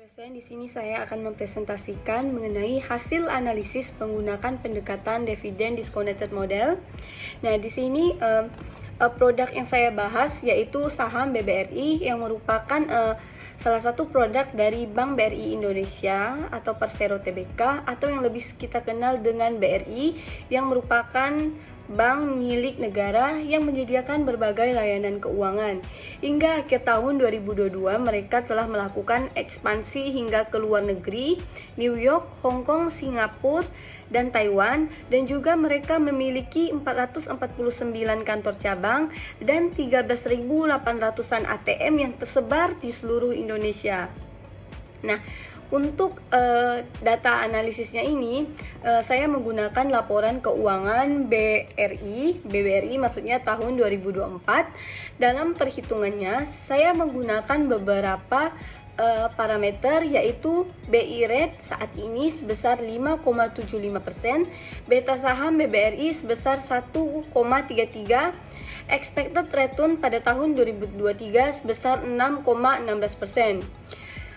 Di sini saya akan mempresentasikan mengenai hasil analisis menggunakan pendekatan dividen discounted model. Nah, di sini produk yang saya bahas yaitu saham BBRI yang merupakan salah satu produk dari Bank BRI Indonesia atau Persero Tbk, atau yang lebih kita kenal dengan BRI, yang merupakan bank milik negara yang menyediakan berbagai layanan keuangan. Hingga akhir tahun 2022 mereka telah melakukan ekspansi hingga ke luar negeri, New York, Hong Kong, Singapura, dan Taiwan, dan juga mereka memiliki 449 kantor cabang dan 13.800-an ATM yang tersebar di seluruh Indonesia. Nah, untuk data analisisnya ini, saya menggunakan laporan keuangan BBRI maksudnya tahun 2024. Dalam perhitungannya, saya menggunakan beberapa parameter, yaitu BI rate saat ini sebesar 5,75%, beta saham BBRI sebesar 1,33%, expected return pada tahun 2023 sebesar 6,16%.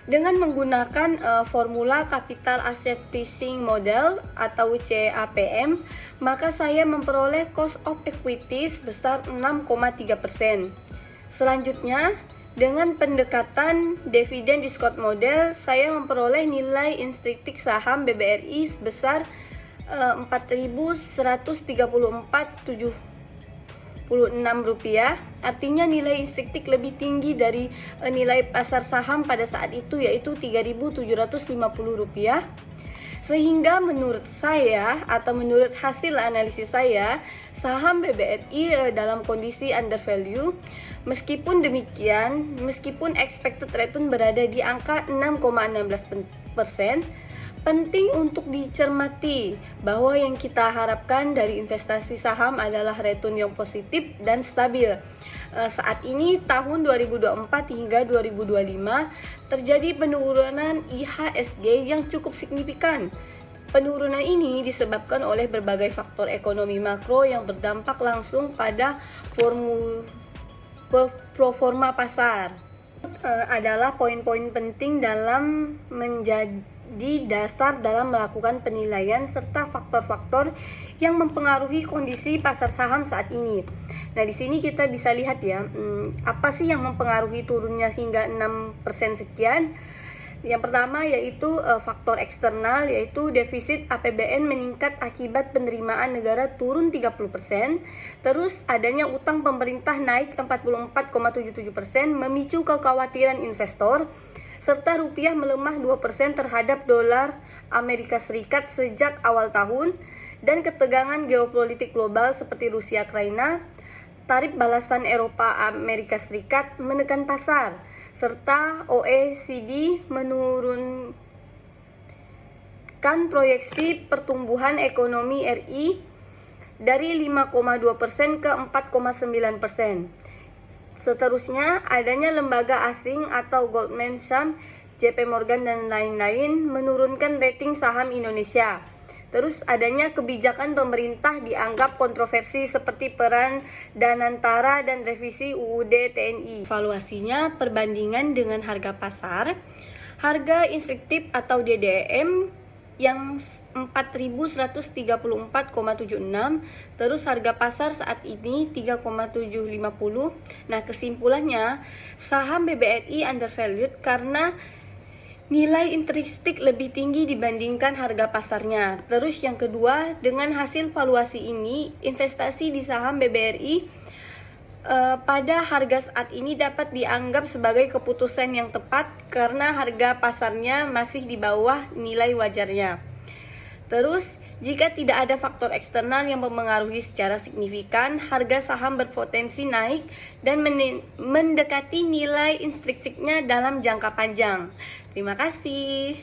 Dengan menggunakan formula Capital Asset Pricing Model atau CAPM, maka saya memperoleh cost of equity sebesar 6,3%. Selanjutnya, dengan pendekatan dividen discount model, saya memperoleh nilai intrinsik saham BBRI sebesar 4.134,76 rupiah. Artinya nilai intrinsik lebih tinggi dari nilai pasar saham pada saat itu, yaitu 3.750 rupiah. Sehingga menurut saya atau menurut hasil analisis saya, saham BBRI dalam kondisi undervalue. Meskipun demikian, meskipun expected return berada di angka 6,16%, penting untuk dicermati bahwa yang kita harapkan dari investasi saham adalah return yang positif dan stabil. Saat ini tahun 2024 hingga 2025 terjadi penurunan IHSG yang cukup signifikan. Penurunan ini disebabkan oleh berbagai faktor ekonomi makro yang berdampak langsung pada performa pasar. Adalah poin-poin penting dalam menjadi dasar dalam melakukan penilaian serta faktor-faktor yang mempengaruhi kondisi pasar saham saat ini. Nah, di sini kita bisa lihat ya, apa sih yang mempengaruhi turunnya hingga 6% sekian. Yang pertama yaitu faktor eksternal, yaitu defisit APBN meningkat akibat penerimaan negara turun 30%. Terus adanya utang pemerintah naik 44,77%, memicu kekhawatiran investor, serta rupiah melemah 2% terhadap dolar Amerika Serikat sejak awal tahun, dan ketegangan geopolitik global seperti Rusia Ukraina, tarif balasan Eropa Amerika Serikat menekan pasar, serta OECD menurunkan proyeksi pertumbuhan ekonomi RI dari 5,2% ke 4,9%. Seterusnya, adanya lembaga asing atau Goldman Sachs, JP Morgan, dan lain-lain menurunkan rating saham Indonesia. Terus adanya kebijakan pemerintah dianggap kontroversi seperti peran Danantara dan revisi UUD TNI. Evaluasinya perbandingan dengan harga pasar, harga instruktif atau DDM yang 4.134,76, terus harga pasar saat ini 3,750. Nah, kesimpulannya saham BBRI undervalued karena nilai intrinsik lebih tinggi dibandingkan harga pasarnya. Terus yang kedua, dengan hasil valuasi ini, investasi di saham BBRI pada harga saat ini dapat dianggap sebagai keputusan yang tepat karena harga pasarnya masih di bawah nilai wajarnya. Terus, jika tidak ada faktor eksternal yang mempengaruhi secara signifikan, harga saham berpotensi naik dan mendekati nilai intrinsiknya dalam jangka panjang. Terima kasih.